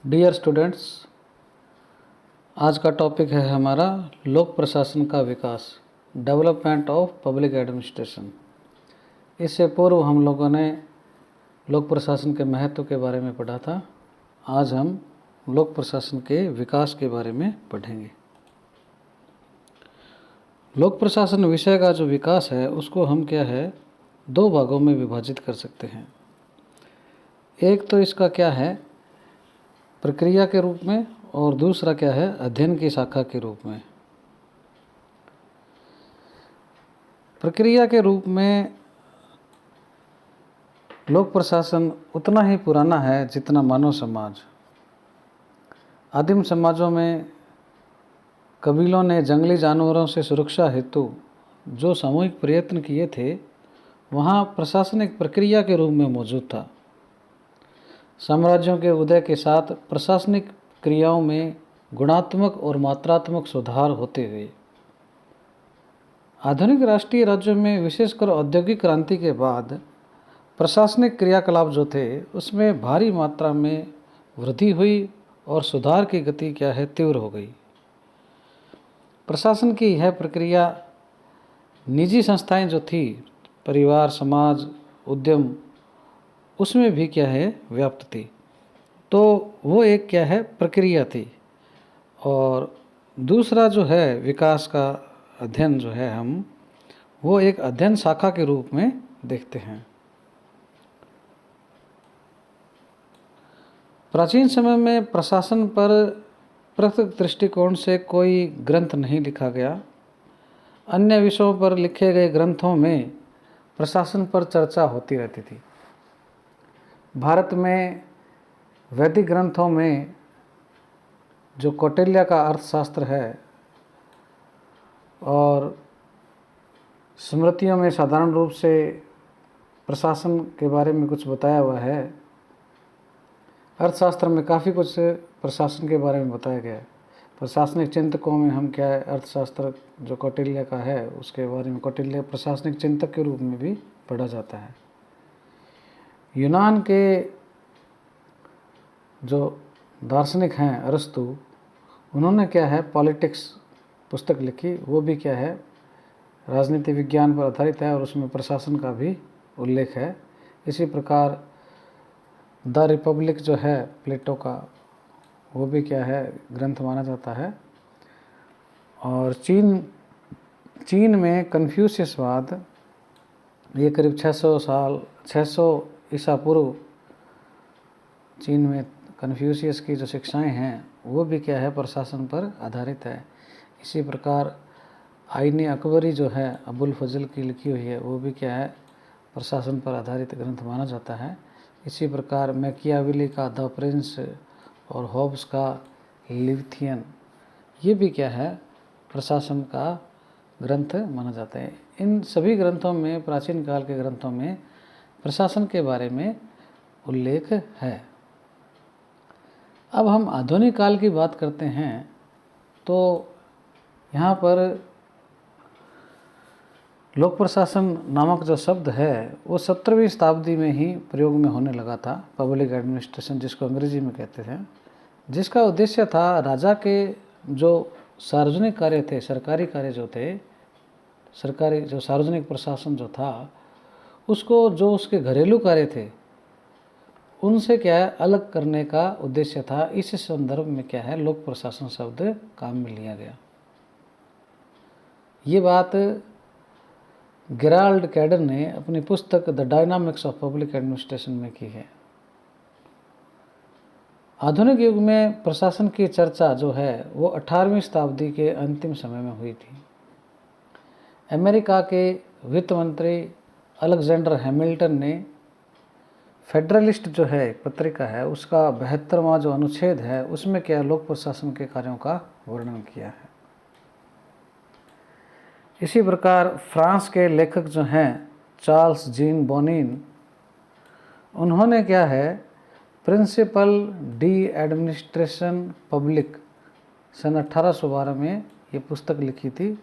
Dear students, आज का topic है हमारा लोक प्रशासन का विकास, डेवलपमेंट ऑफ पब्लिक एडमिनिस्ट्रेशन। इससे पूर्व हम लोगों ने लोक प्रशासन के महत्व के बारे में पढ़ा था। आज हम लोक प्रशासन के विकास के बारे में पढ़ेंगे। लोक प्रशासन विषय का जो विकास है उसको हम क्या है दो भागों में विभाजित कर सकते हैं। एक तो इसका क्या है प्रक्रिया के रूप में, और दूसरा क्या है अध्ययन की शाखा के रूप में। प्रक्रिया के रूप में लोक प्रशासन उतना ही पुराना है जितना मानव समाज। आदिम समाजों में कबीलों ने जंगली जानवरों से सुरक्षा हेतु जो सामूहिक प्रयत्न किए थे, वहाँ प्रशासनिक प्रक्रिया के रूप में मौजूद था। साम्राज्यों के उदय के साथ प्रशासनिक क्रियाओं में गुणात्मक और मात्रात्मक सुधार होते हुए आधुनिक राष्ट्रीय राज्यों में, विशेषकर औद्योगिक क्रांति के बाद, प्रशासनिक क्रियाकलाप जो थे उसमें भारी मात्रा में वृद्धि हुई और सुधार की गति क्या है तीव्र हो गई। प्रशासन की यह प्रक्रिया निजी संस्थाएं जो थी, परिवार, समाज, उद्यम, उसमें भी क्या है व्याप्त थी। तो वो एक क्या है प्रक्रिया थी। और दूसरा जो है विकास का अध्ययन जो है हम वो एक अध्ययन शाखा के रूप में देखते हैं। प्राचीन समय में प्रशासन पर पृथक दृष्टिकोण से कोई ग्रंथ नहीं लिखा गया। अन्य विषयों पर लिखे गए ग्रंथों में प्रशासन पर चर्चा होती रहती थी। भारत में वैदिक ग्रंथों में जो कौटिल्य का अर्थशास्त्र है और स्मृतियों में साधारण रूप से प्रशासन के बारे में कुछ बताया हुआ है। अर्थशास्त्र में काफ़ी कुछ प्रशासन के बारे में बताया गया है। प्रशासनिक चिंतकों में हम क्या है अर्थशास्त्र जो कौटिल्य का है उसके बारे में कौटिल्य प्रशासनिक चिंतक के रूप में भी पढ़ा जाता है। यूनान के जो दार्शनिक हैं अरस्तु, उन्होंने क्या है पॉलिटिक्स पुस्तक लिखी। वो भी क्या है राजनीति विज्ञान पर आधारित है और उसमें प्रशासन का भी उल्लेख है। इसी प्रकार द रिपब्लिक जो है प्लेटो का, वो भी क्या है ग्रंथ माना जाता है। और चीन में कन्फ्यूशियसवाद, ये करीब 600 ईसा पूर्व चीन में कन्फ्यूशियस की जो शिक्षाएं हैं वो भी क्या है प्रशासन पर आधारित है। इसी प्रकार आईन अकबरी जो है अबुल फजल की लिखी हुई है वो भी क्या है प्रशासन पर आधारित ग्रंथ माना जाता है। इसी प्रकार मैकियावेली का द प्रिंस और होब्स का लिविथियन, ये भी क्या है प्रशासन का ग्रंथ माना जाता है। इन सभी ग्रंथों में, प्राचीन काल के ग्रंथों में प्रशासन के बारे में उल्लेख है। अब हम आधुनिक काल की बात करते हैं तो यहाँ पर लोक प्रशासन नामक जो शब्द है वो 17वीं शताब्दी में ही प्रयोग में होने लगा था। पब्लिक एडमिनिस्ट्रेशन जिसको अंग्रेजी में कहते हैं, जिसका उद्देश्य था राजा के जो सार्वजनिक कार्य थे, सरकारी कार्य जो थे, सरकारी जो सार्वजनिक प्रशासन जो था उसको, जो उसके घरेलू कार्य थे उनसे क्या है अलग करने का उद्देश्य था। इस संदर्भ में क्या है लोक प्रशासन शब्द काम में लिया गया। ये बात गेराल्ड कैडर ने अपनी पुस्तक the dynamics of public administration में की है। आधुनिक युग में प्रशासन की चर्चा जो है वो 18वीं शताब्दी के अंतिम समय में हुई थी। अमेरिका के वित्त मंत्री अलेक्जेंडर हैमिल्टन ने फेडरलिस्ट जो है एक पत्रिका है उसका 72वां जो अनुच्छेद है उसमें क्या लोक प्रशासन के कार्यों का वर्णन किया है। इसी प्रकार फ्रांस के लेखक जो हैं चार्ल्स जीन बोनिन, उन्होंने क्या है प्रिंसिपल डी एडमिनिस्ट्रेशन पब्लिक सन 1812 में ये पुस्तक लिखी थी।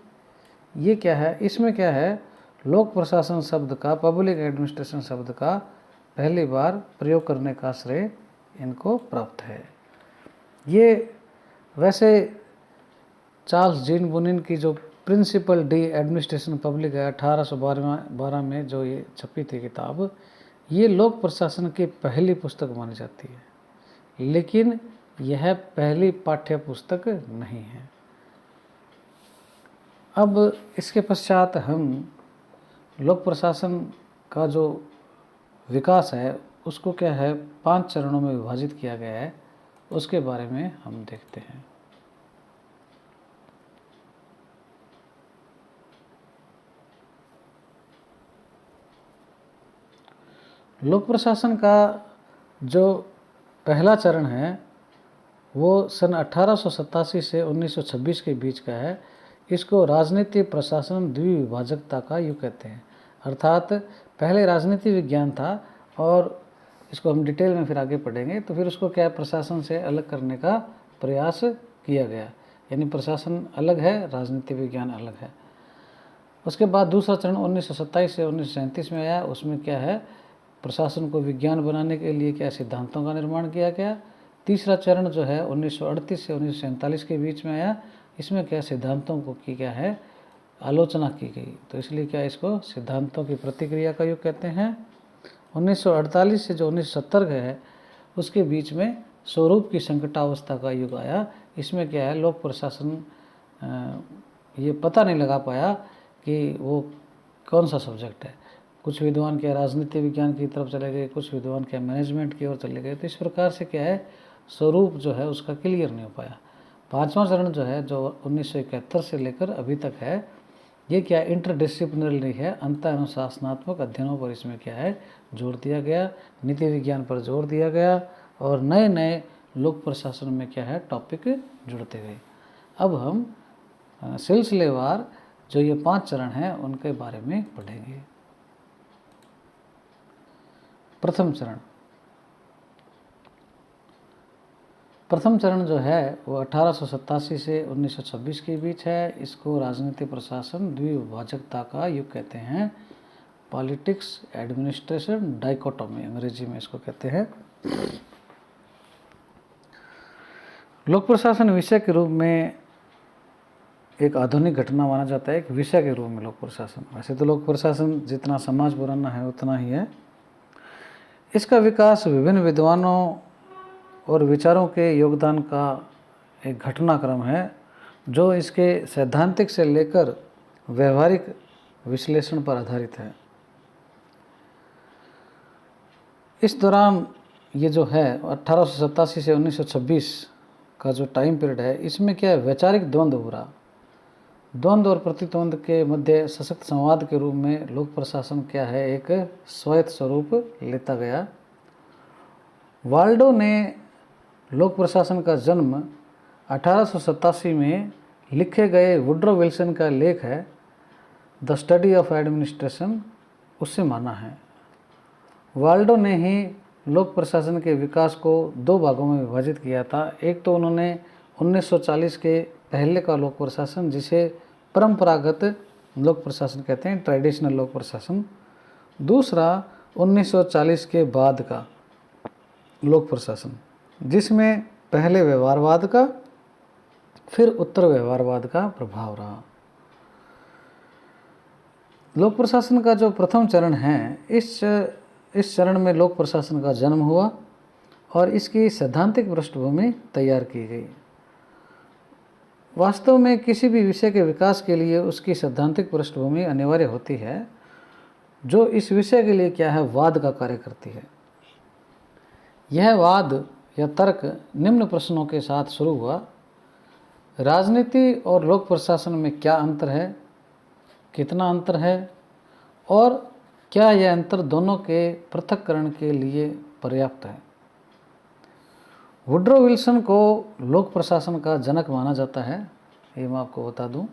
ये क्या है, इसमें क्या है लोक प्रशासन शब्द का, पब्लिक एडमिनिस्ट्रेशन शब्द का पहली बार प्रयोग करने का श्रेय इनको प्राप्त है। ये वैसे चार्ल्स जीन बुनिन की जो प्रिंसिपल डी एडमिनिस्ट्रेशन पब्लिक है 1812 में जो ये छपी थी किताब, ये लोक प्रशासन की पहली पुस्तक मानी जाती है, लेकिन यह पहली पाठ्य पुस्तक नहीं है। अब इसके पश्चात हम लोक प्रशासन का जो विकास है उसको क्या है 5 चरणों में विभाजित किया गया है, उसके बारे में हम देखते हैं। लोक प्रशासन का जो पहला चरण है वो सन 1887 से 1926 के बीच का है। इसको राजनीतिक प्रशासन द्विविभाजकता का युग कहते हैं। अर्थात पहले राजनीति विज्ञान था और इसको हम डिटेल में फिर आगे पढ़ेंगे, तो फिर उसको क्या प्रशासन से अलग करने का प्रयास किया गया, यानी प्रशासन अलग है, राजनीति विज्ञान अलग है। उसके बाद दूसरा चरण 1927 से 1937 में आया। उसमें क्या है प्रशासन को विज्ञान बनाने के लिए क्या सिद्धांतों का निर्माण किया गया। तीसरा चरण जो है 1938 से 1947 के बीच में आया। इसमें क्या सिद्धांतों को की क्या है आलोचना की गई, तो इसलिए क्या इसको सिद्धांतों की प्रतिक्रिया का युग कहते हैं। 1948 से जो 1970 है उसके बीच में स्वरूप की संकटावस्था का युग आया। इसमें क्या है लोक प्रशासन ये पता नहीं लगा पाया कि वो कौन सा सब्जेक्ट है। कुछ विद्वान क्या राजनीति विज्ञान की तरफ चले गए, कुछ विद्वान क्या मैनेजमेंट की ओर चले गए। तो इस प्रकार से क्या है स्वरूप जो है उसका क्लियर नहीं हो पाया। 5वां चरण जो है जो 1971 से लेकर अभी तक है, ये क्या इंटरडिसिप्लिनरी है, अंतर अनुशासनात्मक अध्ययनों पर इसमें क्या है जोर दिया गया, नीति विज्ञान पर जोर दिया गया और नए नए लोक प्रशासन में क्या है टॉपिक जुड़ते गए। अब हम सिलसिलेवार जो ये 5 चरण हैं उनके बारे में पढ़ेंगे। प्रथम चरण जो है वो 1887 से 1926 के बीच है। इसको राजनीतिक प्रशासन द्विविभाजकता का युग कहते हैं। पॉलिटिक्स एडमिनिस्ट्रेशन डाइकोटोमी अंग्रेजी में इसको कहते हैं। लोक प्रशासन विषय के रूप में एक आधुनिक घटना माना जाता है, एक विषय के रूप में लोक प्रशासन। वैसे तो लोक प्रशासन जितना समाज पुराना है उतना ही है। इसका विकास विभिन्न विद्वानों और विचारों के योगदान का एक घटनाक्रम है जो इसके सैद्धांतिक से लेकर व्यवहारिक विश्लेषण पर आधारित है। इस दौरान ये जो है 1887 से 1926 का जो टाइम पीरियड है इसमें क्या है वैचारिक द्वंद्व हो रहा। द्वंद्व और प्रतिद्वंद के मध्य सशक्त संवाद के रूप में लोक प्रशासन क्या है एक स्वायत्त स्वरूप लेता गया। वाल्डो ने लोक प्रशासन का जन्म 1887 में लिखे गए वुड्रो विल्सन का लेख है द स्टडी ऑफ एडमिनिस्ट्रेशन उससे माना है। वाल्डो ने ही लोक प्रशासन के विकास को 2 भागों में विभाजित किया था। एक तो उन्होंने 1940 के पहले का लोक प्रशासन जिसे परंपरागत लोक प्रशासन कहते हैं, ट्रेडिशनल लोक प्रशासन। दूसरा 1940 के बाद का लोक प्रशासन जिसमें पहले व्यवहारवाद का फिर उत्तर व्यवहारवाद का प्रभाव रहा। लोक प्रशासन का जो प्रथम चरण है इस चरण में लोक प्रशासन का जन्म हुआ और इसकी सैद्धांतिक पृष्ठभूमि तैयार की गई। वास्तव में किसी भी विषय के विकास के लिए उसकी सैद्धांतिक पृष्ठभूमि अनिवार्य होती है जो इस विषय के लिए क्या है वाद का कार्य करती है। यह वाद या तर्क निम्न प्रश्नों के साथ शुरू हुआ। राजनीति और लोक प्रशासन में क्या अंतर है, कितना अंतर है और क्या यह अंतर दोनों के पृथक्करण के लिए पर्याप्त है। वुड्रो विल्सन को लोक प्रशासन का जनक माना जाता है, ये मैं आपको बता दूं।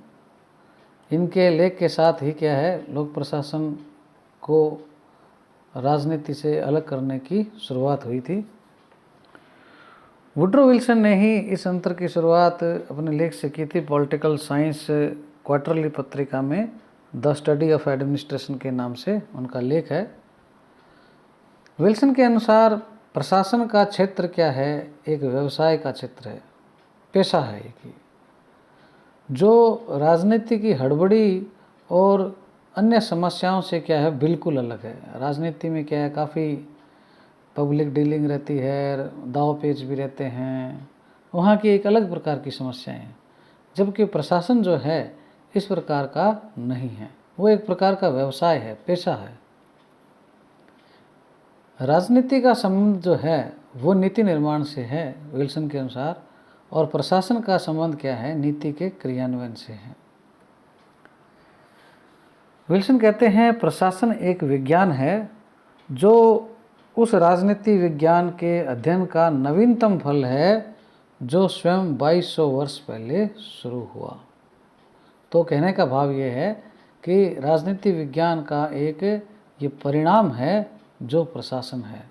इनके लेख के साथ ही क्या है लोक प्रशासन को राजनीति से अलग करने की शुरुआत हुई थी। वुड्रो विल्सन ने ही इस अंतर की शुरुआत अपने लेख से की थी। पॉलिटिकल साइंस क्वार्टरली पत्रिका में द स्टडी ऑफ एडमिनिस्ट्रेशन के नाम से उनका लेख है। विल्सन के अनुसार प्रशासन का क्षेत्र क्या है एक व्यवसाय का क्षेत्र है। पेशा है कि जो राजनीति की हड़बड़ी और अन्य समस्याओं से क्या है बिल्कुल अलग है। राजनीति में क्या है काफ़ी पब्लिक डीलिंग रहती है, दाव पेच भी रहते हैं, वहाँ की एक अलग प्रकार की समस्याएं हैं। जबकि प्रशासन जो है इस प्रकार का नहीं है, वो एक प्रकार का व्यवसाय है, पेशा है। राजनीति का संबंध जो है वो नीति निर्माण से है विल्सन के अनुसार, और प्रशासन का संबंध क्या है, नीति के क्रियान्वयन से है। विल्सन कहते हैं प्रशासन एक विज्ञान है जो उस राजनीति विज्ञान के अध्ययन का नवीनतम फल है जो स्वयं 2200 वर्ष पहले शुरू हुआ। तो कहने का भाव ये है कि राजनीति विज्ञान का एक ये परिणाम है जो प्रशासन है।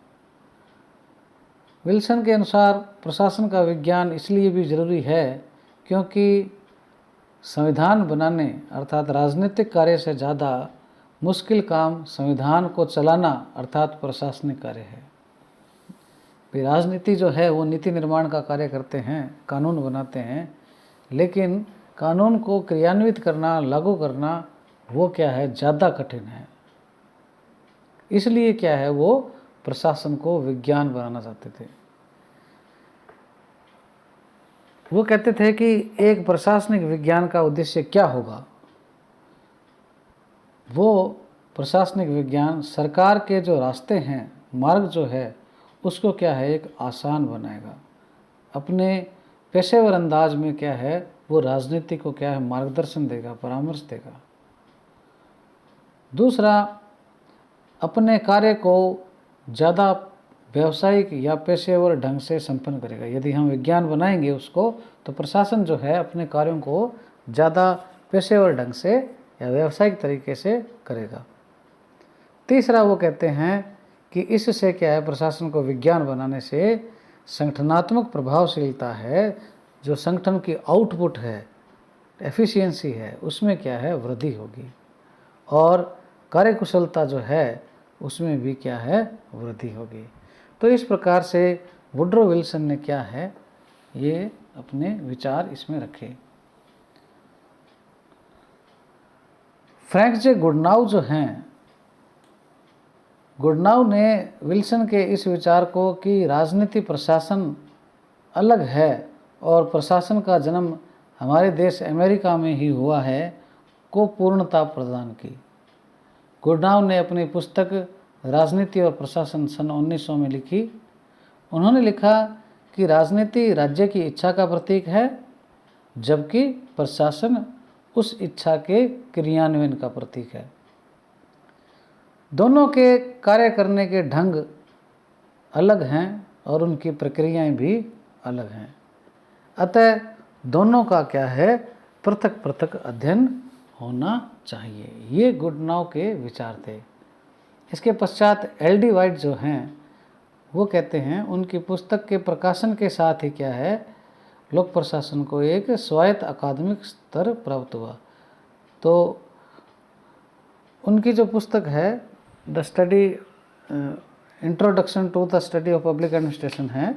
विल्सन के अनुसार प्रशासन का विज्ञान इसलिए भी जरूरी है क्योंकि संविधान बनाने अर्थात राजनीतिक कार्य से ज़्यादा मुश्किल काम संविधान को चलाना अर्थात प्रशासनिक कार्य है। भी राजनीति जो है वो नीति निर्माण का कार्य करते हैं, कानून बनाते हैं, लेकिन कानून को क्रियान्वित करना, लागू करना वो क्या है, ज़्यादा कठिन है। इसलिए क्या है, वो प्रशासन को विज्ञान बनाना चाहते थे। वो कहते थे कि एक प्रशासनिक विज्ञान का उद्देश्य क्या होगा। वो प्रशासनिक विज्ञान सरकार के जो रास्ते हैं, मार्ग जो है उसको क्या है, एक आसान बनाएगा। अपने पेशेवर अंदाज में क्या है, वो राजनीति को क्या है, मार्गदर्शन देगा, परामर्श देगा। दूसरा, अपने कार्य को ज़्यादा व्यावसायिक या पेशेवर ढंग से संपन्न करेगा। यदि हम विज्ञान बनाएंगे उसको, तो प्रशासन जो है अपने कार्यों को ज़्यादा पेशेवर ढंग से या व्यावसायिक तरीके से करेगा। तीसरा, वो कहते हैं कि इससे क्या है, प्रशासन को विज्ञान बनाने से संगठनात्मक प्रभावशीलता है, जो संगठन की आउटपुट है, एफिशिएंसी है, उसमें क्या है, वृद्धि होगी, और कार्यकुशलता जो है उसमें भी क्या है, वृद्धि होगी। तो इस प्रकार से वुड्रो विल्सन ने क्या है, ये अपने विचार इसमें रखे। फ्रैंक जे गुडनाउ जो हैं, गुडनाउ ने विल्सन के इस विचार को कि राजनीति प्रशासन अलग है और प्रशासन का जन्म हमारे देश अमेरिका में ही हुआ है, को पूर्णता प्रदान की। गुडनाउ ने अपनी पुस्तक राजनीति और प्रशासन सन 1900 में लिखी। उन्होंने लिखा कि राजनीति राज्य की इच्छा का प्रतीक है, जबकि प्रशासन उस इच्छा के क्रियान्वयन का प्रतीक है। दोनों के कार्य करने के ढंग अलग हैं और उनकी प्रक्रियाएं भी अलग हैं। अतः दोनों का क्या है, पृथक पृथक अध्ययन होना चाहिए। ये गुडनाउ के विचार थे। इसके पश्चात एल.डी. वाइट जो हैं वो कहते हैं उनकी पुस्तक के प्रकाशन के साथ ही क्या है, लोक प्रशासन को एक स्वायत्त अकादमिक स्तर प्राप्त हुआ। तो उनकी जो पुस्तक है the study introduction to the study of public administration है।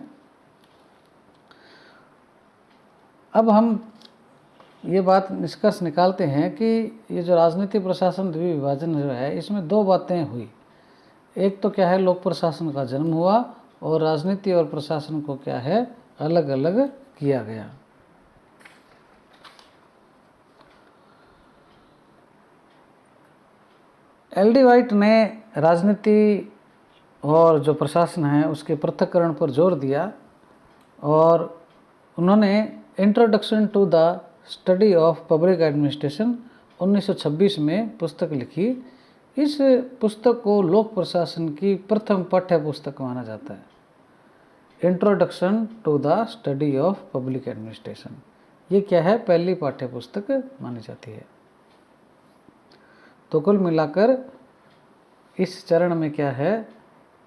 अब हम ये बात निष्कर्ष निकालते हैं कि ये जो राजनीति प्रशासन द्विविभाजन जो है, इसमें दो बातें हुई। एक तो क्या है, लोक प्रशासन का जन्म हुआ, और राजनीति और प्रशासन को क्या है, अलग अलग किया गया। एल.डी. वाइट ने राजनीति और जो प्रशासन है उसके पृथक्करण पर जोर दिया, और उन्होंने introduction to the study of public administration 1926 में पुस्तक लिखी। इस पुस्तक को लोक प्रशासन की प्रथम पाठ्य पुस्तक माना जाता है। Introduction to the study of public administration, ये क्या है, पहली पाठ्य पुस्तक मानी जाती है। तो कुल मिलाकर इस चरण में क्या है,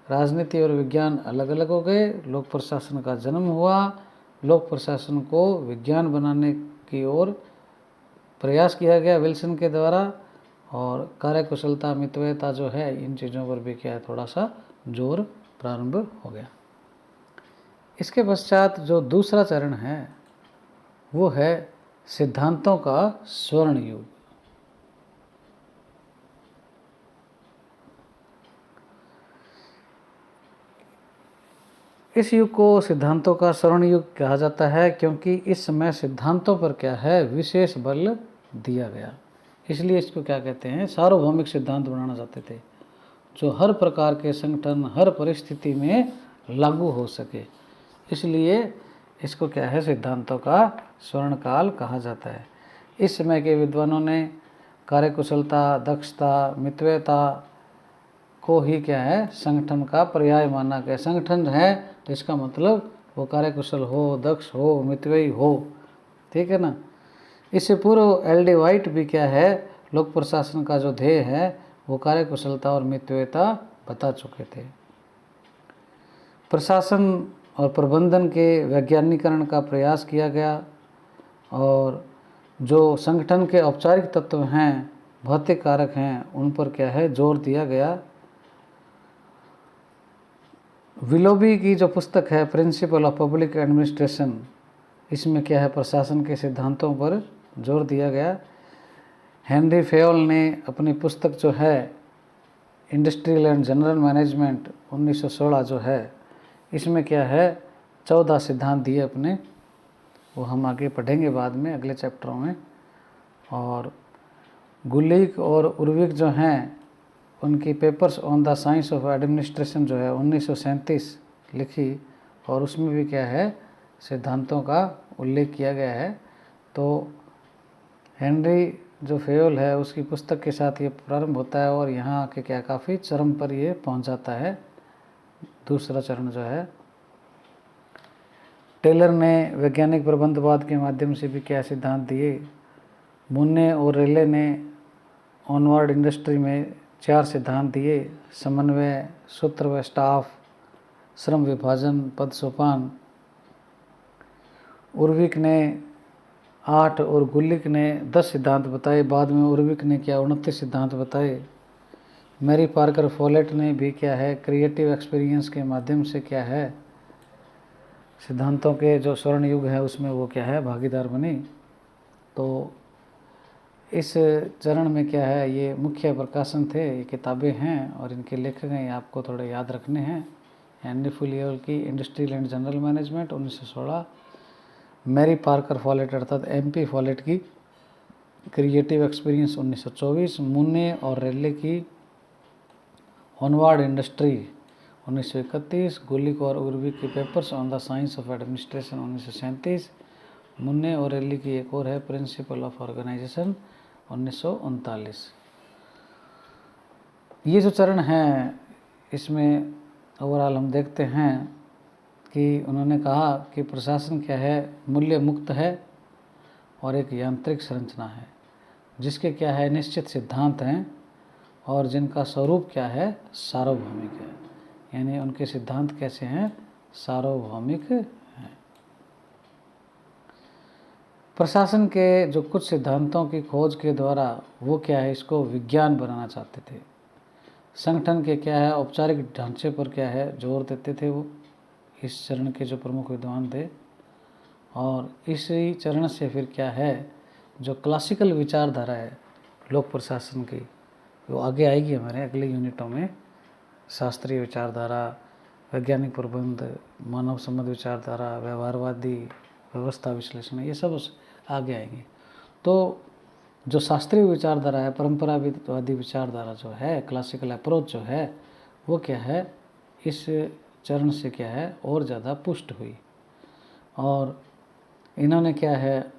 राजनीति और विज्ञान अलग अलग हो गए, लोक प्रशासन का जन्म हुआ, लोक प्रशासन को विज्ञान बनाने की ओर प्रयास किया गया विल्सन के द्वारा, और कार्यकुशलता, मितव्ययता जो है, इन चीज़ों पर भी क्या है, थोड़ा सा जोर प्रारंभ हो गया। इसके पश्चात जो दूसरा चरण है वो है सिद्धांतों का स्वर्ण युग। इस युग को सिद्धांतों का स्वर्ण युग कहा जाता है क्योंकि इस समय सिद्धांतों पर क्या है, विशेष बल दिया गया। इसलिए इसको क्या कहते हैं, सार्वभौमिक सिद्धांत बनाना चाहते थे जो हर प्रकार के संगठन, हर परिस्थिति में लागू हो सके। इसलिए इसको क्या है, सिद्धांतों का स्वर्ण काल कहा जाता है। इस समय के विद्वानों ने कार्यकुशलता, दक्षता, मितव्यता को ही क्या है, संगठन का पर्याय माना गया। संगठन है तो इसका मतलब वो कार्यकुशल हो, दक्ष हो, मितव्ययी हो, ठीक है ना। इससे पूर्व एल.डी. वाइट भी क्या है, लोक प्रशासन का जो ध्येय है वो कार्यकुशलता और मितव्ययिता बता चुके थे। प्रशासन और प्रबंधन के वैज्ञानिकरण का प्रयास किया गया और जो संगठन के औपचारिक तत्व हैं, भौतिक कारक हैं, उन पर क्या है, जोर दिया गया। विलोबी की जो पुस्तक है प्रिंसिपल ऑफ पब्लिक एडमिनिस्ट्रेशन, इसमें क्या है, प्रशासन के सिद्धांतों पर जोर दिया गया। हेनरी फेयोल ने अपनी पुस्तक जो है इंडस्ट्रियल एंड जनरल मैनेजमेंट 1916 जो है, इसमें क्या है, 14 सिद्धांत दिए अपने, वो हम आगे पढ़ेंगे बाद में अगले चैप्टरों में। और गुलिक और उर्विक जो हैं, उनकी papers on the science of administration जो है 1937 लिखी और उसमें भी क्या है, सिद्धांतों का उल्लेख किया गया है। तो हेनरी जो फेयोल है उसकी पुस्तक के साथ ये प्रारंभ होता है और यहाँ आके क्या काफ़ी चरम पर ये पहुँच जाता है, दूसरा चरण जो है। टेलर ने वैज्ञानिक प्रबंधवाद के माध्यम से भी क्या सिद्धांत दिए। मुन्ने और रेले ने ऑनवर्ड इंडस्ट्री में 4 सिद्धांत दिए, समन्वय, सूत्र व स्टाफ, श्रम विभाजन, पद सोपान। उर्विक ने 8 और गुलिक ने 10 सिद्धांत बताए। बाद में उर्विक ने क्या 29 सिद्धांत बताए। मैरी पार्कर फॉलेट ने भी क्या है, क्रिएटिव एक्सपीरियंस के माध्यम से क्या है, सिद्धांतों के जो स्वर्ण युग है उसमें वो क्या है, भागीदार बनी। तो इस चरण में क्या है, ये मुख्य प्रकाशन थे, ये किताबें हैं और इनके लेखक हैं, ये आपको थोड़े याद रखने हैं। हेनरी फेयोल की industrial and general management 1916, Mary Parker Follett अर्थात MP फॉलेट की क्रिएटिव एक्सपीरियंस 1924, मुन्ने और रेले की ऑनवर्ड इंडस्ट्री 1931, गुलिक और उर्विक की papers on the science of administration 1937, मुन्ने और रेले की एक और है प्रिंसिपल ऑफ ऑर्गेनाइजेशन 1939। ये जो चरण हैं इसमें ओवरऑल हम देखते हैं कि उन्होंने कहा कि प्रशासन क्या है, मूल्य मुक्त है और एक यांत्रिक संरचना है जिसके क्या है, निश्चित सिद्धांत हैं और जिनका स्वरूप क्या है, सार्वभौमिक है। यानी उनके सिद्धांत कैसे हैं, सार्वभौमिक हैं। प्रशासन के जो कुछ सिद्धांतों की खोज के द्वारा वो क्या है, इसको विज्ञान बनाना चाहते थे। संगठन के क्या है, औपचारिक ढांचे पर क्या है, जोर देते थे वो, इस चरण के जो प्रमुख विद्वान थे। और इसी चरण से फिर क्या है, जो क्लासिकल विचारधारा है लोक प्रशासन की, वो आगे आएगी हमारे अगले यूनिटों में। शास्त्रीय विचारधारा, वैज्ञानिक प्रबंध, मानव संबंध विचारधारा, व्यवहारवादी, व्यवस्था विश्लेषण, ये सब आगे आएंगे। तो जो शास्त्रीय विचारधारा है, परंपरावादी विचारधारा जो है, क्लासिकल अप्रोच जो है, वो क्या है, इस चरण से क्या है, और ज़्यादा पुष्ट हुई। और इन्होंने क्या है,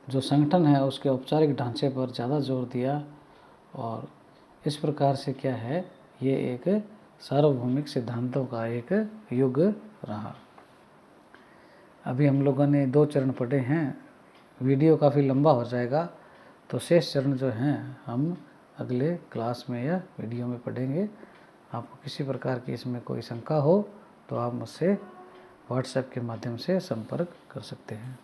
जो संगठन है उसके औपचारिक ढांचे पर ज़्यादा जोर दिया और इस प्रकार से क्या है, ये एक सार्वभौमिक सिद्धांतों का एक युग रहा। अभी हम लोगों ने 2 चरण पढ़े हैं, वीडियो काफ़ी लंबा हो जाएगा, तो शेष चरण जो हैं हम अगले क्लास में या वीडियो में पढ़ेंगे। आपको किसी प्रकार की इसमें कोई शंका हो तो आप मुझसे व्हाट्सएप के माध्यम से संपर्क कर सकते हैं।